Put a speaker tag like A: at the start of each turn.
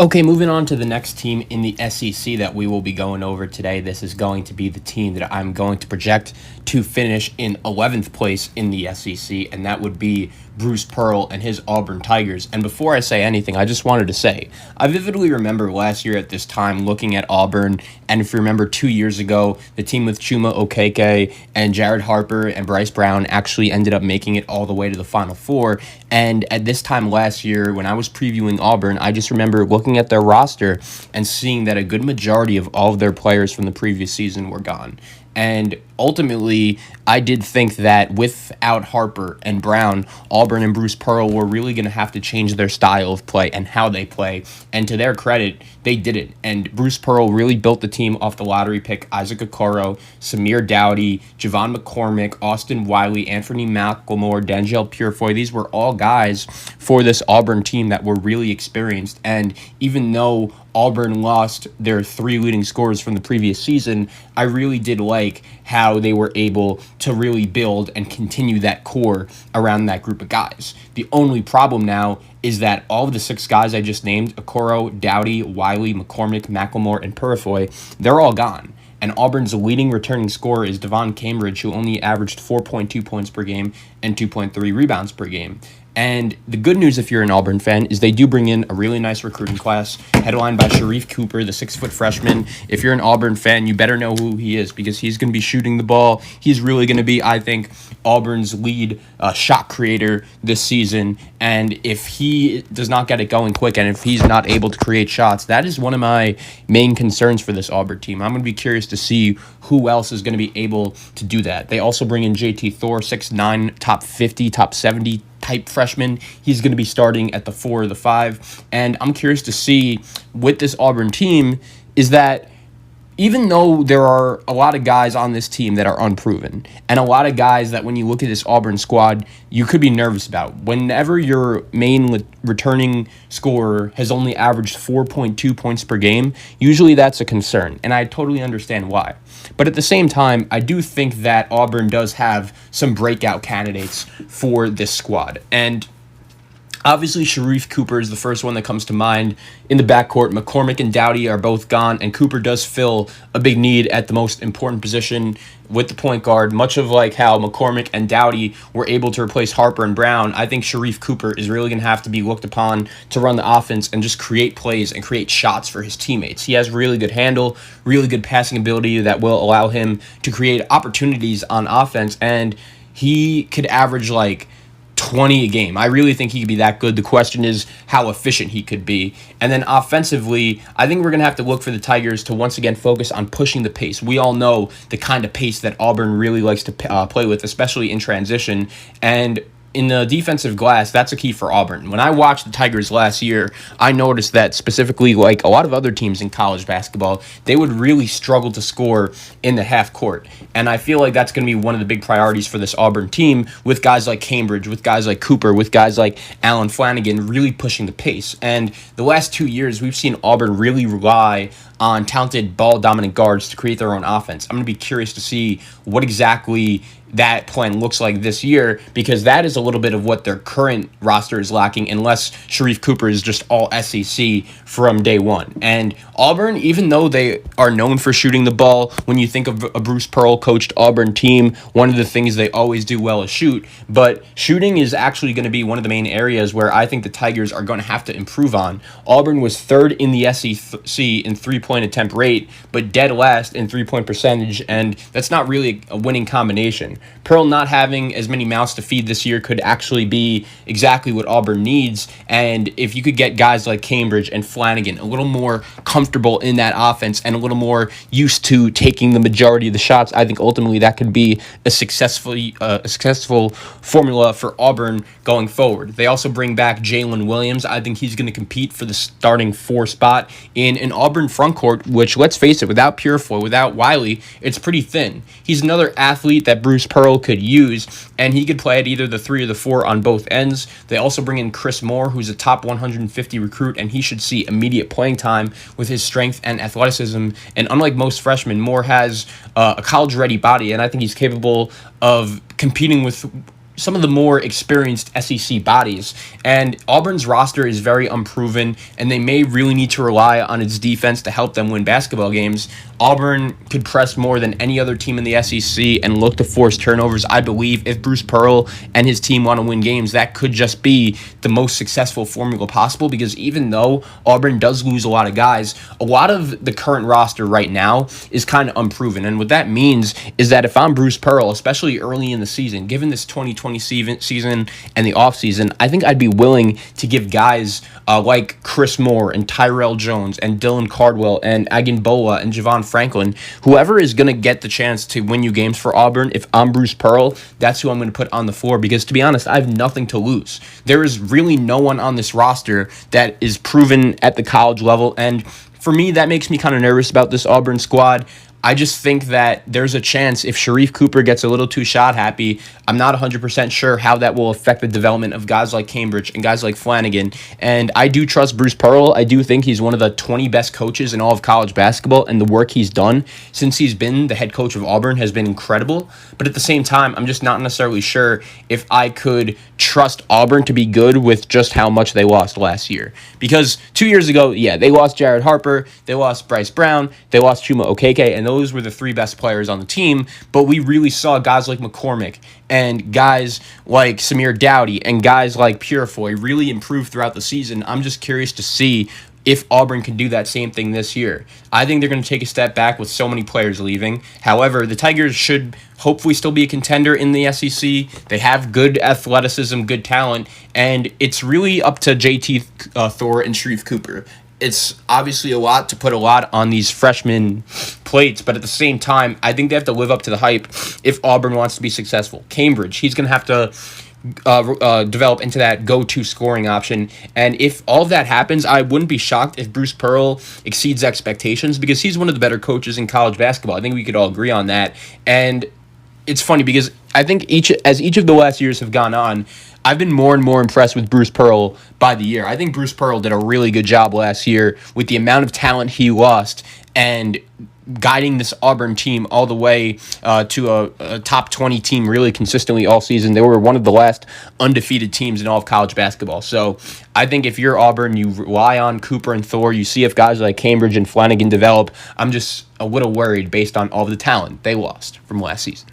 A: Okay, moving on to the next team in the SEC that we will be going over today. This is going to be the team that I'm going to project to finish in 11th place in the SEC, and that would be Bruce Pearl and his Auburn Tigers. And before I say anything, I just wanted to say, I vividly remember last year at this time looking at Auburn, and if you remember 2 years ago, the team with Chuma Okeke and Jared Harper and Bryce Brown actually ended up making it all the way to the Final Four. And at this time last year, when I was previewing Auburn, I just remember looking at their roster and seeing that a good majority of all of their players from the previous season were gone. And ultimately, I did think that without Harper and Brown, Auburn and Bruce Pearl were really going to have to change their style of play and how they play. And to their credit, they did it. And Bruce Pearl really built the team off the lottery pick Isaac Okoro, Samir Dowdy, Javon McCormick, Austin Wiley, Anthony McLemore, D'Angelo Purefoy. These were all guys for this Auburn team that were really experienced. And even though Auburn lost their three leading scorers from the previous season, I really did like how they were able to really build and continue that core around that group of guys. The only problem now is that all of the six guys I just named, Okoro, Dowdy, Wiley, McCormick, McLemore, and Purefoy, they're all gone. And Auburn's leading returning scorer is Devon Cambridge, who only averaged 4.2 points per game and 2.3 rebounds per game. And the good news, if you're an Auburn fan, is they do bring in a really nice recruiting class, headlined by Sharif Cooper, the 6-foot freshman. If you're an Auburn fan, you better know who he is because he's going to be shooting the ball. He's really going to be, I think, Auburn's lead shot creator this season. And if he does not get it going quick and if he's not able to create shots, that is one of my main concerns for this Auburn team. I'm going to be curious to see who else is going to be able to do that. They also bring in JT Thor, 6'9", top 50, top 70 type freshman. He's going to be starting at the 4 or the 5. And I'm curious to see with this Auburn team is that even though there are a lot of guys on this team that are unproven and a lot of guys that when you look at this Auburn squad, you could be nervous about. Whenever your main returning scorer has only averaged 4.2 points per game, usually that's a concern. And I totally understand why. But at the same time, I do think that Auburn does have some breakout candidates for this squad. And obviously, Sharif Cooper is the first one that comes to mind in the backcourt. McCormick and Dowdy are both gone, and Cooper does fill a big need at the most important position with the point guard. Much of like how McCormick and Dowdy were able to replace Harper and Brown, I think Sharif Cooper is really going to have to be looked upon to run the offense and just create plays and create shots for his teammates. He has really good handle, really good passing ability that will allow him to create opportunities on offense, and he could average like 20 a game. I really think he could be that good. The question is how efficient he could be. And then offensively, I think we're going to have to look for the Tigers to once again focus on pushing the pace. We all know the kind of pace that Auburn really likes to play with, especially in transition. And in the defensive glass, that's a key for Auburn. When I watched the Tigers last year, I noticed that specifically, like a lot of other teams in college basketball, they would really struggle to score in the half court. And I feel like that's going to be one of the big priorities for this Auburn team with guys like Cambridge, with guys like Cooper, with guys like Allen Flanagan really pushing the pace. And the last 2 years, we've seen Auburn really rely on talented ball-dominant guards to create their own offense. I'm going to be curious to see what exactly that plan looks like this year, because that is a little bit of what their current roster is lacking, unless Sharif Cooper is just all SEC from day one. And Auburn, even though they are known for shooting the ball, when you think of a Bruce Pearl coached Auburn team, one of the things they always do well is shoot. But shooting is actually going to be one of the main areas where I think the Tigers are going to have to improve on. Auburn was third in the SEC in three-point attempt rate, but dead last in three-point percentage, and that's not really a winning combination. Pearl not having as many mouths to feed this year could actually be exactly what Auburn needs, and if you could get guys like Cambridge and Flanagan a little more comfortable in that offense and a little more used to taking the majority of the shots, I think ultimately that could be a successful formula for Auburn going forward. They also bring back Jalen Williams. I think he's going to compete for the starting 4 spot in an Auburn front court, which, let's face it, without Purefoy, without Wiley, it's pretty thin. He's another athlete that Bruce Pearl could use, and he could play at either the 3 or the 4 on both ends. They also bring in Chris Moore, who's a top 150 recruit, and he should see immediate playing time with his strength and athleticism. And unlike most freshmen, Moore has a college-ready body, and I think he's capable of competing with some of the more experienced SEC bodies. And Auburn's roster is very unproven, and they may really need to rely on its defense to help them win basketball games. Auburn could press more than any other team in the SEC and look to force turnovers. I believe if Bruce Pearl and his team want to win games, that could just be the most successful formula possible, because even though Auburn does lose a lot of guys, a lot of the current roster right now is kind of unproven. And what that means is that if I'm Bruce Pearl, especially early in the season, given this 2020 season and the offseason, I think I'd be willing to give guys like Chris Moore and Tyrell Jones and Dylan Cardwell and Aginbola and Javon Franklin, whoever is going to get the chance to win you games for Auburn. If I'm Bruce Pearl, that's who I'm going to put on the floor, because to be honest, I have nothing to lose. There is really no one on this roster that is proven at the college level, and for me, that makes me kind of nervous about this Auburn squad. I just think that there's a chance if Sharif Cooper gets a little too shot happy, I'm not 100% sure how that will affect the development of guys like Cambridge and guys like Flanagan. And I do trust Bruce Pearl. I do think he's one of the 20 best coaches in all of college basketball, and the work he's done since he's been the head coach of Auburn has been incredible. But at the same time, I'm just not necessarily sure if I could trust Auburn to be good with just how much they lost last year. Because 2 years ago, yeah, they lost Jared Harper, they lost Bryce Brown, they lost Chuma Okeke, and those were the three best players on the team. But we really saw guys like McCormick and guys like Samir Dowdy and guys like Purifoy really improve throughout the season. I'm just curious to see if Auburn can do that same thing this year. I think they're going to take a step back with so many players leaving. However, the Tigers should hopefully still be a contender in the SEC. They have good athleticism, good talent, and it's really up to JT Thor and Sharif Cooper. It's obviously a lot to put a lot on these freshman plates, but at the same time, I think they have to live up to the hype if Auburn wants to be successful. Cambridge, he's going to have to develop into that go-to scoring option. And if all of that happens, I wouldn't be shocked if Bruce Pearl exceeds expectations, because he's one of the better coaches in college basketball. I think we could all agree on that. And it's funny because I think each of the last years have gone on, I've been more and more impressed with Bruce Pearl by the year. I think Bruce Pearl did a really good job last year with the amount of talent he lost and guiding this Auburn team all the way to a top 20 team really consistently all season. They were one of the last undefeated teams in all of college basketball. So I think if you're Auburn, you rely on Cooper and Thor. You see if guys like Cambridge and Flanagan develop. I'm just a little worried based on all the talent they lost from last season.